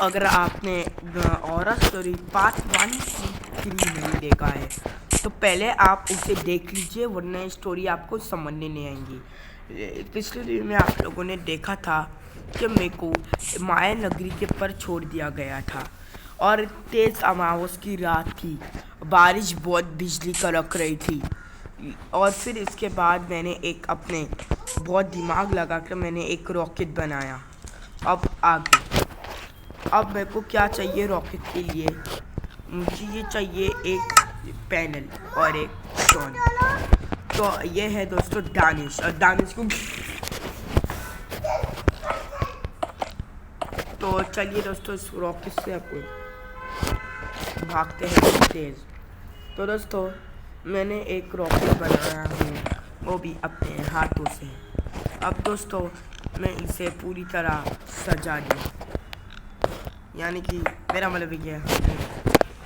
अगर आपने horror story part 1 2 3 नहीं देखा है तो पहले आप उसे देख लीजिए, वरना स्टोरी आपको समझने नहीं आएंगी। पिछले वीडियो में आप लोगों ने देखा था कि मेरे को माया नगरी के पर छोड़ दिया गया था और तेज़ अमावस की रात थी, बारिश बहुत बिजली कड़क रही थी। और फिर इसके बाद मैंने एक अपने बहुत दिमाग लगा कर मैंने एक रॉकेट बनाया। अब आगे मेरे को क्या चाहिए रॉकेट के लिए? मुझे ये चाहिए एक पैनल और एक स्टोन। तो ये है दोस्तों दानिश, और दानिश को तो चलिए दोस्तों इस रॉकेट से अपन भागते हैं तेज़। तो दोस्तों मैंने एक रॉकेट बनाया हूँ, वो भी अपने हाथों से। अब दोस्तों मैं इसे पूरी तरह सजा दूँ, यानी कि मेरा मतलब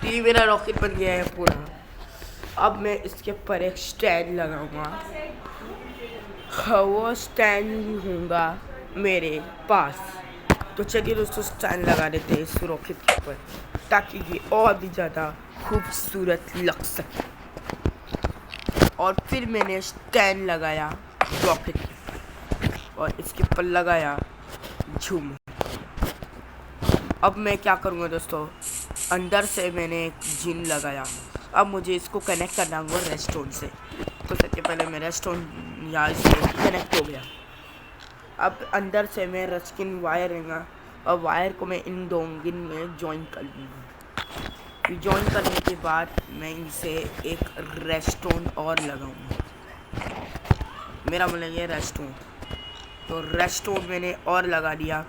ये मेरा रॉकेट बन गया है पूरा। अब मैं इसके ऊपर एक स्टैंड लगाऊंगा, वो स्टैंड होगा मेरे पास। तो चलिए दोस्तों स्टैंड लगा देते हैं इस रॉकेट के ऊपर, ताकि ये और भी ज़्यादा खूबसूरत लग सके। और फिर मैंने स्टैंड लगाया रॉकेट के ऊपर और इसके ऊपर लगाया झूमर। अब मैं क्या करूँगा दोस्तों, अंदर से मैंने एक जिन लगाया। अब मुझे इसको कनेक्ट करना होगा रेस्टोरेंट से। तो सबसे पहले मेरा रेस्टोरेंट यहाँ से कनेक्ट हो गया। अब अंदर से मैं रस्किन वायर लेंगा और वायर को मैं इन दो गिन में जॉइन कर लूँगा। जॉइन करने के बाद मैं इनसे एक रेस्टोरेंट और लगाऊंगा, मेरा मतलब ये रेस्टोरेंट। तो रेस्टोरेंट मैंने और लगा दिया,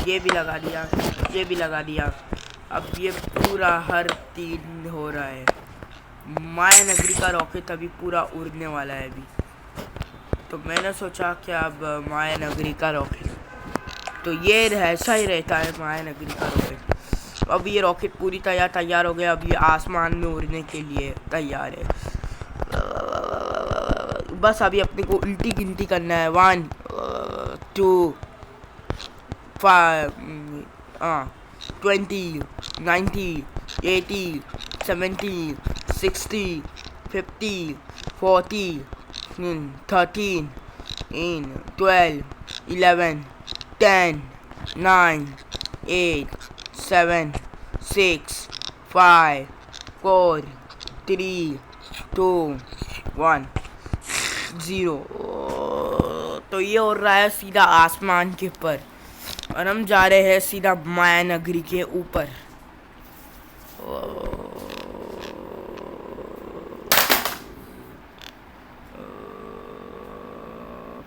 ये भी लगा दिया, ये भी लगा दिया। अब ये पूरा हर 3 हो रहा है। माया नगरी का रॉकेट अभी पूरा उड़ने वाला है अभी। तो मैंने सोचा कि अब माया नगरी का रॉकेट, तो ये ऐसा ही रहता है माया नगरी का रॉकेट। अब ये रॉकेट पूरी तैयार हो गया। अब ये आसमान में उड़ने के लिए तैयार है। बस अभी अपने को उल्टी गिनती करना है, 1 2 5 20 90 80 70 60 50 40 13 12 11 10 9 8 7 6 5 4 3 2 1 0। तो ये हो रहा है सीधा आसमान के ऊपर और हम जा रहे हैं सीधा माया नगरी के ऊपर।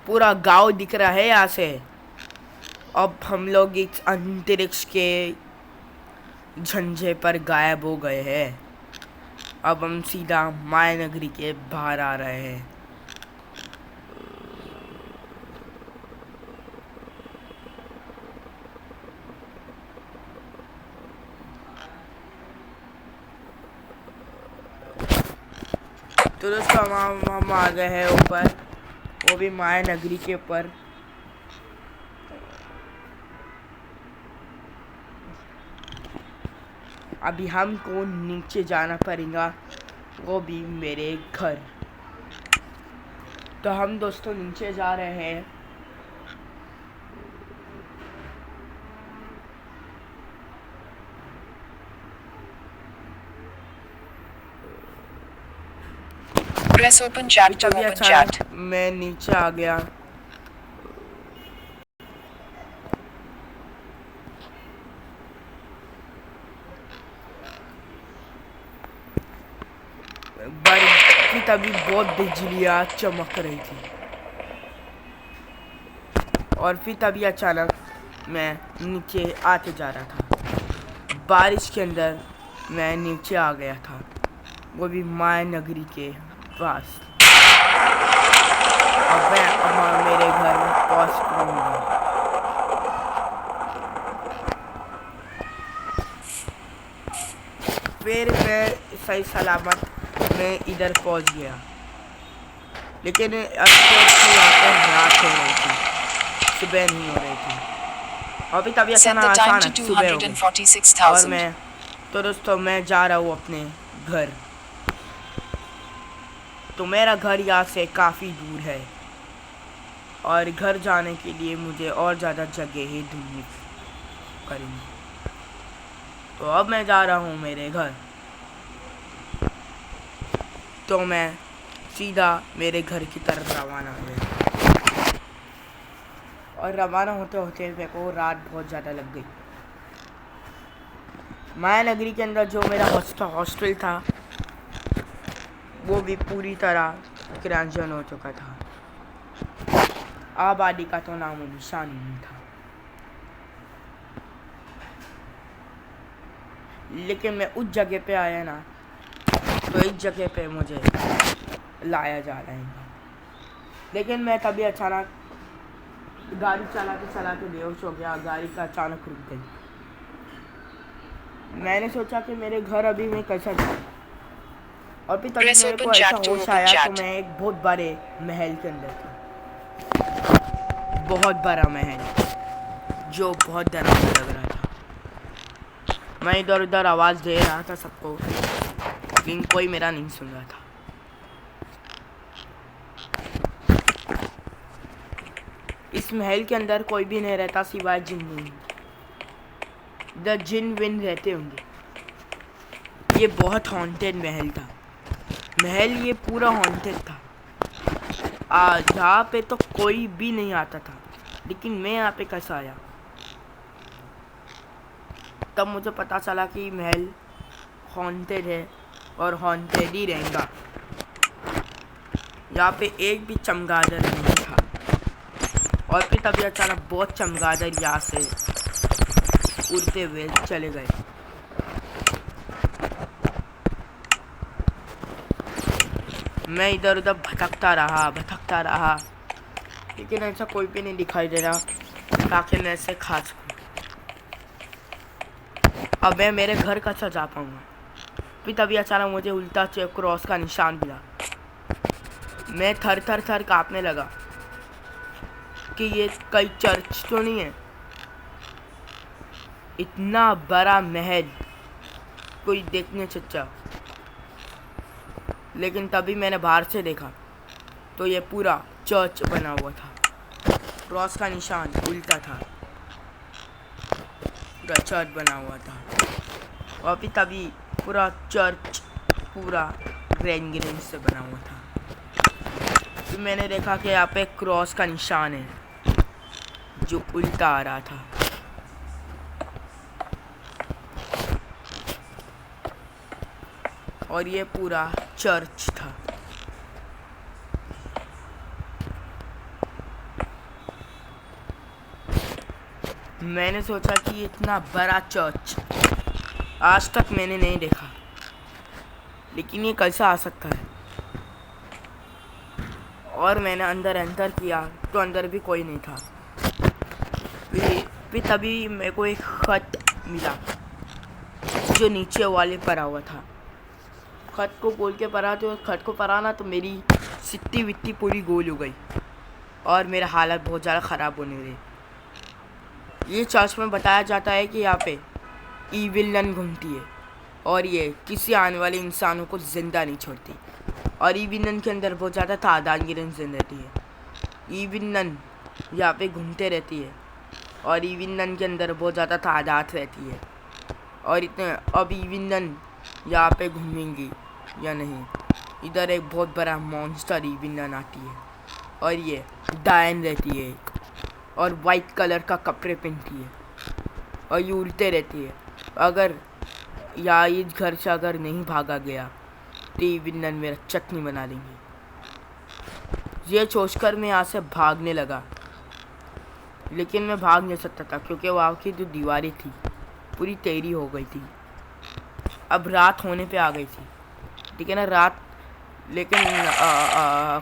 पूरा गांव दिख रहा है यहाँ से। अब हम लोग इस अंतरिक्ष के झंझे पर गायब हो गए हैं। अब हम सीधा माया नगरी के बाहर आ रहे हैं। तो दोस्तों हम आ गए हैं ऊपर, वो भी माया नगरी के ऊपर। अभी हमको नीचे जाना पड़ेगा, वो भी मेरे घर। तो हम दोस्तों नीचे जा रहे हैं। Press open chat to open chat. मैं नीचे आ गया। तभी बहुत बिजलियाँ चमक रही थी और फिर तभी अचानक मैं नीचे आते जा रहा था। बारिश के अंदर मैं नीचे आ गया था, वो भी माया नगरी के पास। अब मैं मेरे घर में पहुंच पाऊंगा। फिर मैं सही सलामत मैं इधर पहुंच गया, लेकिन यहाँ पर रात हो रही थी, सुबह नहीं हो रही थी। और भी तभी Set the time to अचानक सुबह हो गई और 246,000. मैं तो दोस्तों मैं जा रहा हूँ अपने घर। तो मेरा घर यहाँ से काफ़ी दूर है और घर जाने के लिए मुझे और ज़्यादा जगह ही ढूंढनी करेंगी। तो अब मैं जा रहा हूँ मेरे घर। तो मैं सीधा मेरे घर की तरफ रवाना हुआ और रवाना होते होते मेरे को रात बहुत ज़्यादा लग गई। माया नगरी के अंदर जो मेरा हॉस्टल था वो भी पूरी तरह क्रांजन हो चुका था। आबादी का तो नाम निशान ही नहीं था। लेकिन मैं उस जगह पे आया ना, तो इस जगह पे मुझे लाया जा रहा है। लेकिन मैं तभी अचानक गाड़ी चलाते चलाते बेहोश हो गया। गाड़ी का अचानक रुक गई। मैंने सोचा कि मेरे घर अभी मैं कैसा जाऊँ, और फिर तभी मेरे को ऐसा होश आया। तो मैं एक बहुत बड़े महल के अंदर था। बहुत बड़ा महल जो बहुत डरावना लग रहा था। मैं इधर उधर आवाज़ दे रहा था सबको, लेकिन कोई मेरा नहीं सुन रहा था। इस महल के अंदर कोई भी नहीं रहता सिवाय जिन विन। द जिन विन रहते होंगे। ये बहुत हॉन्टेड महल था। महल ये पूरा हॉन्टेड था। यहाँ पे तो कोई भी नहीं आता था, लेकिन मैं यहाँ पे कैसा आया? तब मुझे पता चला कि महल हॉन्टेड है और हॉन्टेड ही रहेगा। यहाँ पे एक भी चमगादड़ नहीं था। और फिर तभी अचानक बहुत चमगादड़ यहाँ से उड़ते हुए चले गए। मैं इधर उधर भटकता रहा, लेकिन ऐसा कोई भी नहीं दिखाई दे रहा ताकि मैं इसे खा सकूं। अब मैं मेरे घर कैसा जा पाऊंगा? फिर तभी अचानक मुझे उल्टा क्रॉस का निशान मिला। मैं थर थर कांपने लगा कि ये कई चर्च तो नहीं है। इतना बड़ा महल कोई देखने चचा। लेकिन तभी मैंने बाहर से देखा तो ये पूरा चर्च बना हुआ था। क्रॉस का निशान उल्टा था। पूरा चर्च बना हुआ था। और फिर तभी पूरा चर्च पूरा ग्रेन से बना हुआ था। फिर मैंने देखा कि यहाँ पे क्रॉस का निशान है जो उल्टा आ रहा था। और ये पूरा चर्च था। मैंने सोचा कि इतना बड़ा चर्च आज तक मैंने नहीं देखा, लेकिन ये कैसा आ सकता है? और मैंने अंदर एंटर किया तो अंदर भी कोई नहीं था। फिर तभी मेरे को एक खत मिला जो नीचे वाले पड़ा हुआ था। खत को खोल के पढ़ा तो खत को पढ़ा ना, तो मेरी सिट्टी विट्टी पूरी गोल हो गई और मेरा हालत बहुत ज़्यादा ख़राब होने लगी। ये चर्च में बताया जाता है कि यहाँ पे ईविल नन घूमती है और ये किसी आने वाले इंसानों को ज़िंदा नहीं छोड़ती। और ईविल नन के अंदर बहुत ज़्यादा तादाद की रेंजन रहती है। ईविल नन यहाँ पे घूमते रहती है और ईविल नन के अंदर बहुत ज़्यादा तादाद रहती है। और इतने अब ईविल नन यहाँ पे घूमेंगी या नहीं। इधर एक बहुत बड़ा मॉन्स्टर ईविल नन आती है और ये डायन रहती है और वाइट कलर का कपड़े पहनती है और ये उड़ते रहती है। अगर या इस घर से अगर नहीं भागा गया तो ईविल नन मेरा चटनी बना देंगे। ये सोचकर मैं यहाँ से भागने लगा, लेकिन मैं भाग नहीं सकता था क्योंकि वहाँ की जो दीवारें थी पूरी टेढ़ी हो गई थी। अब रात होने पे आ गई थी, ठीक है ना रात। लेकिन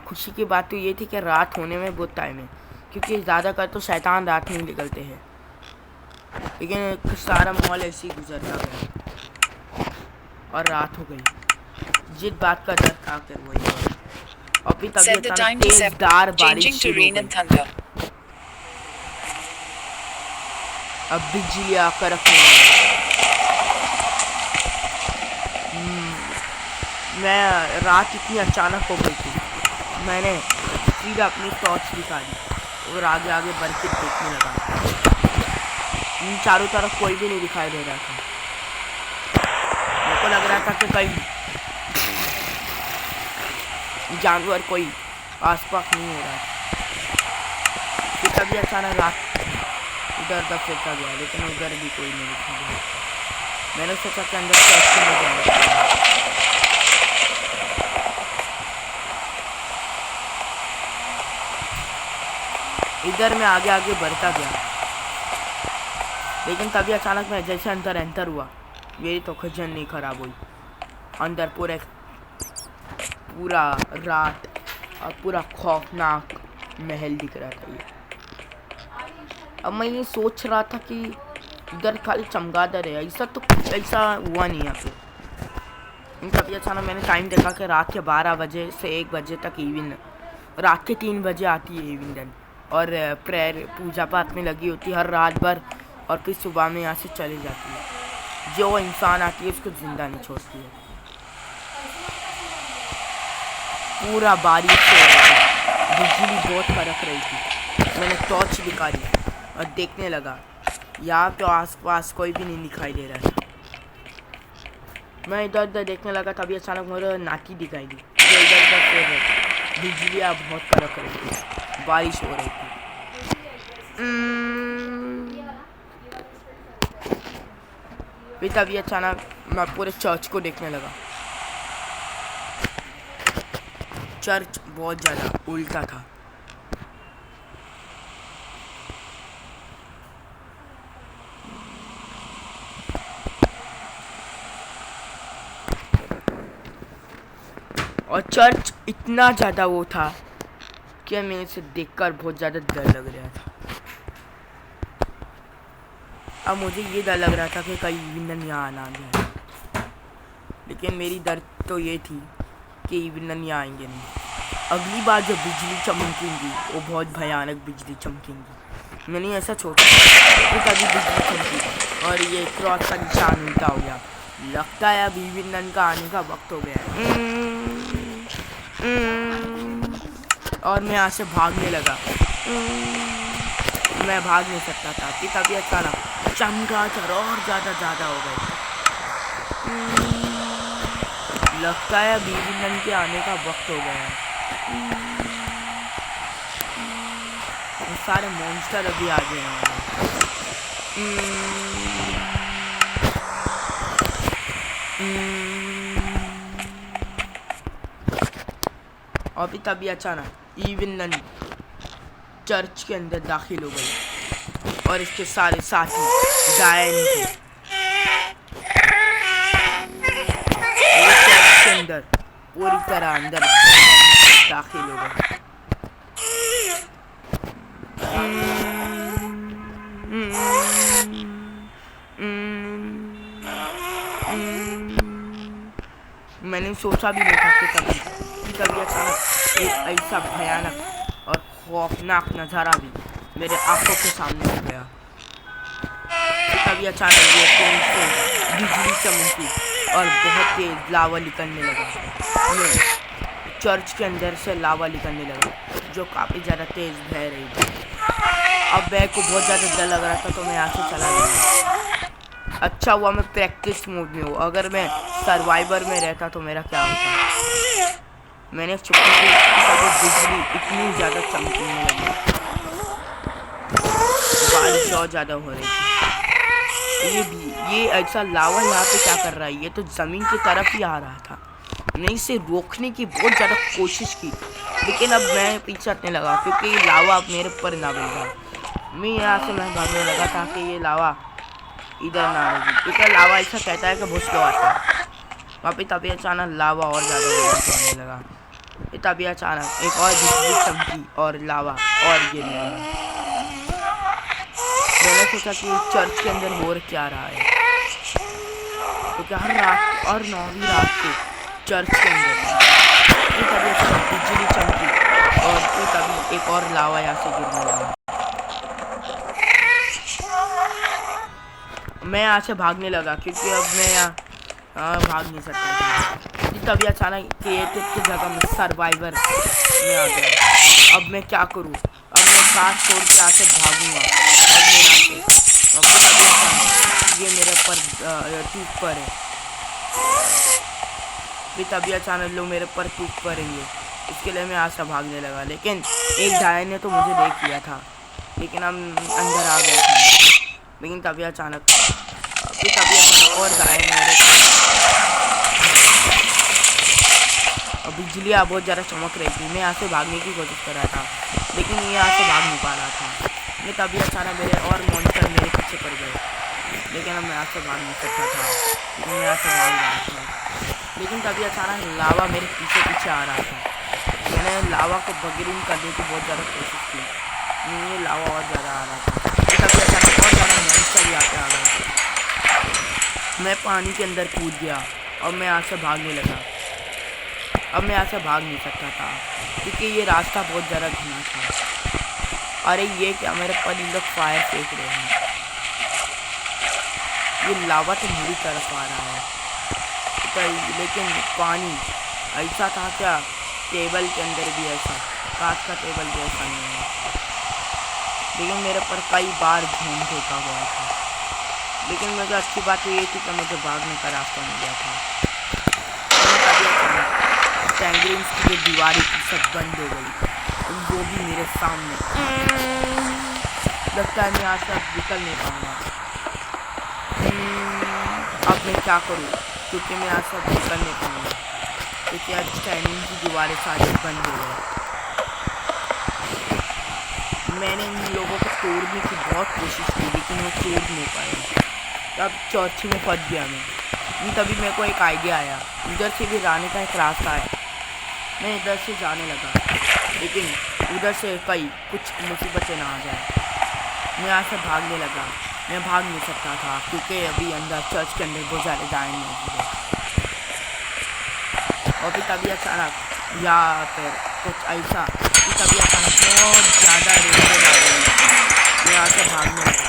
खुशी की बात तो ये थी कि रात होने में बहुत टाइम है, क्योंकि ज़्यादातर तो शैतान रात में निकलते हैं। लेकिन सारा माहौल ऐसे ही गुजरता गया और रात हो गई। जिस बात का डर था फिर वही हुआ। और फिर तभी अचानक तेज़धार बारिश शुरू हो गई। अब बिजली आकर रखने लगी। मैं रात इतनी अचानक हो गई थी, मैंने सीधा अपनी टॉर्च निकाली और आगे आगे बढ़ के देखने लगा। चारों तरफ कोई भी नहीं दिखाई दे रहा था। मेरे को लग रहा था कि कहीं जानवर कोई आसपास नहीं हो रहा था। फिर तभी अचानक रात इधर उधर फेंका गया, लेकिन उधर भी कोई नहीं दिखाई दिया। मैंने सोचा कि अंदर से अच्छे में जाना। इधर मैं आगे आगे बढ़ता गया, लेकिन तभी अचानक मैं जैसे अंदर एंटर हुआ, मेरी तो खजन नहीं खराब हुई। अंदर पूरा रात और पूरा खौफनाक महल दिख रहा था ये। अब मैं ये सोच रहा था कि इधर खाली चमगादड़ है, ऐसा हुआ नहीं यहाँ पे। तभी अचानक मैंने टाइम देखा कि रात के 12 बजे से 1 बजे तक इवन, रात के 3 बजे आती है इवन, और प्रेयर पूजा पाठ में लगी होती है हर रात भर, और फिर सुबह में यहाँ से चली जाती है। जो इंसान आती है उसको जिंदा नहीं छोड़ती है। पूरा बारिश हो रही थी, बिजली बहुत कड़क रही थी। मैंने टॉर्च निकाली और देखने लगा, यहाँ पे आसपास कोई भी नहीं दिखाई दे रहा था। मैं इधर उधर देखने लगा, तभी अचानक मुझे नाटी दिखाई दी जो इधर उधर फिर रही थी। बिजलियाँ बहुत कड़क रही थी, बारिश हो रही थी। फिर तभी अचानक मैं पूरे चर्च को देखने लगा। चर्च बहुत ज़्यादा उल्टा था। और चर्च इतना ज़्यादा वो था कि मैं इसे देखकर बहुत ज़्यादा डर लग रहा था। अब मुझे ये डर लग रहा था कि कहीं ईविनन यहाँ आना जाए, लेकिन मेरी डर तो ये थी कि ईविनन यहाँ आएंगे नहीं। अगली बार जब बिजली चमकेंगी वो बहुत भयानक बिजली चमकेंगी। मैंने ऐसा सोचा कि कभी बिजली चमकी और ये क्रॉस का निशान उल्टा हो गया। लगता है अब ईविनन का आने का वक्त हो गया है। और मैं यहाँ से भागने लगा। मैं भाग नहीं सकता था कि तभी अचानक चमगादड़ और ज़्यादा हो गए। लगता है अब ईविनन के आने का वक्त हो गया है। सारे मॉन्स्टर अभी आ गए हैं। और फिर तभी अचानक ईविनन चर्च के अंदर दाखिल हो गई और इसके सारे साथी गायन थे। चर्च के अंदर पूरी तरह अंदर दाखिल हो गए। मैंने सोचा भी नहीं था कि कभी अचानक एक ऐसा भयानक और खौफनाक नज़ारा भी मेरे आंखों के सामने हो गया। तभी अचानक ये से बिजली चमकी और बहुत तेज लावा निकलने लगा। चर्च के अंदर से लावा निकलने लगा जो काफ़ी ज़्यादा तेज़ बह रही थी। अब बैग को बहुत ज़्यादा डर लग रहा था, तो मैं यहाँ से चला गया। अच्छा हुआ मैं प्रैक्टिस मोड में हूँ, अगर मैं सर्वाइवर में रहता तो मेरा क्या होता। मैंने छुपी थी तब बिजली इतनी ज़्यादा चमकने लगी, बारिश और ज़्यादा हो रही थी। ये ऐसा लावा यहाँ पे क्या कर रहा है, ये तो ज़मीन की तरफ ही आ रहा था। मैंने इसे रोकने की बहुत ज़्यादा कोशिश की, लेकिन अब मैं पीछे हटने लगा क्योंकि लावा अब मेरे ऊपर ना बन रहा। मैं यहाँ से मैं भागने लगा ताकि ये लावा इधर ना लगी, क्योंकि लावा ऐसा कहता है कि भूस लो आता है। वहाँ पे तभी अचानक लावा और ज़्यादा होने लगा। तभी अचानक एक और बिजली चमकी और लावा और गिरने लगा। मैंने सोचा कि चर्च के अंदर हो क्या रहा है, क्योंकि हर रात और 9वीं रात को चर्च के अंदर तभी अचानक बिजली चमकी और तभी एक और लावा यहाँ से गिरने लगा। मैं यहाँ से भागने लगा क्योंकि अब मैं यहाँ भाग नहीं सकता था। तभी अचानक क्रिएटिव की जगह में सर्वाइवर में आ गया। अब मैं क्या करूँ? अब मैं कांच तोड़ के यहाँ से भागूंगा। अब मैं यहाँ से अब तभी अचानक ये मेरे पर टूट पर है। फिर तभी अचानक लोग मेरे पर टूट पड़ेंगे। इसके लिए मैं यहाँ से भागने लगा, लेकिन एक डायन ने तो मुझे देख लिया था, लेकिन हम अंदर आ गए थे। लेकिन तभी अचानक और गायब मेरे और बिजलियाँ बहुत ज़्यादा चमक रही थी। मैं यहाँ से भागने की कोशिश कर रहा था, लेकिन ये यहाँ से भाग नहीं पा रहा था। मैं तभी अचानक मेरे और मॉन्स्टर मेरे पीछे पड़ गए, लेकिन अब मैं यहाँ से भाग नहीं सकता था, लेकिन मैं यहाँ से भाग रहा था। लेकिन तभी अचानक लावा मेरे पीछे पीछे आ रहा था। मैंने लावा को बगैरिंग करने की बहुत ज़्यादा कोशिश की, ये लावा और ज़्यादा आ रहा था। तभी अचानक और ज़्यादा मॉन्स्टर यहाँ पे आ गया। मैं पानी के अंदर कूद गया और मैं यहाँ से भागने लगा। अब मैं यहाँ से भाग नहीं सकता था क्योंकि ये रास्ता बहुत ज़्यादा घना था। अरे ये क्या, मेरे पर इन लोग फायर फेंक रहे हैं। ये लावा तो मेरी तरफ आ रहा है, तो लेकिन पानी ऐसा था क्या? टेबल के अंदर भी ऐसा, कांच का टेबल भी ऐसा नहीं है। लेकिन मेरे पर कई बार घूम फेंका गया था, लेकिन मुझे अच्छी बात ये थी कि मुझे भागने का रास्ता मिल गया था। टैंगरिंग्स की जो दीवारें थी सब बंद हो गई, वो भी मेरे सामने। लगता है मैं आज तक निकल नहीं पाऊँगा। अब मैं क्या करूँ? क्योंकि मैं आज तक निकल नहीं पाऊँगा, क्योंकि आज टैंगरिंग की दीवारें सारी बंद हो गई। मैंने इन लोगों को तोड़ने की बहुत कोशिश की, लेकिन वो तोड़ नहीं पाए। तब चौथी में फंस गया मैं। तभी मेरे को एक आइडिया आया, उधर से भी जाने का एक रास्ता है। मैं इधर से जाने लगा, लेकिन उधर से कुछ मुसीबतें ना आ जाए। मैं यहाँ से भागने लगा। मैं भाग नहीं सकता था क्योंकि अभी अंदर चर्च के अंदर बहुत ज़्यादा डायन मौजूद है। और फिर तभी अचानक यहाँ पर कुछ ऐसा कि तभी अचानक बहुत ज़्यादा रेंजर आ गई। मैं यहाँ से भागने लगा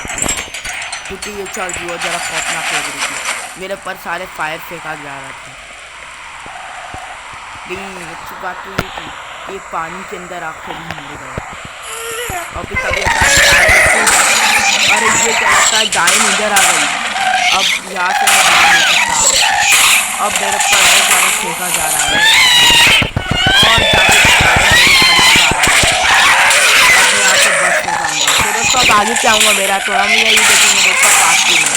क्योंकि ये चर्च बहुत ज़्यादा खौफनाक लग रही थी। मेरे पर सारे फायर फेंका जा रहा था। लेकिन अच्छी बात तो ये थी कि ये पानी के अंदर आकर भी मर गए। और फिर तभी अरे ये क्या लगता है, डायन इधर आ गई। अब यहाँ से मैं भाग नहीं सकता। अब मेरे पर बहुत ज़्यादा फेंका जा रहा है और अब मैं यहाँ से बच नहीं पाऊँगा। तो दोस्तों अब आगे क्या होगा मेरा, तो हम यही देखेंगे दोस्तों पार्ट 2 में।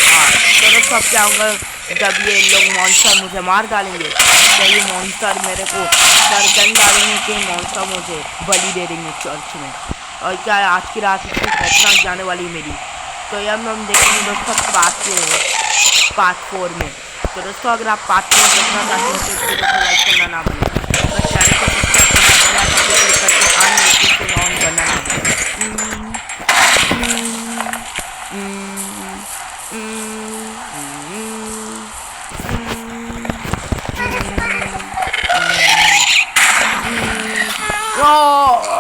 हाँ तो दोस्तों अब क्या होगा, जब ये लोग मॉन्स्टर मुझे मार डालेंगे तो ये मॉन्स्टर मेरे को गर्दन डालेंगे कि मॉन्स्टर मुझे बलि दे देंगे चर्च में। और क्या आज की रात इतनी खतरनाक जाने वाली मेरी, तो यह हम देखेंगे दोस्तों पार्ट 4 में। तो दोस्तों अगर आप पार्ट 4 देखना चाहते हैं तो वीडियो को लाइक करना ना भूलें, और चैनल को सब्सक्राइब करना ऑन करना ना भूलें। Oh!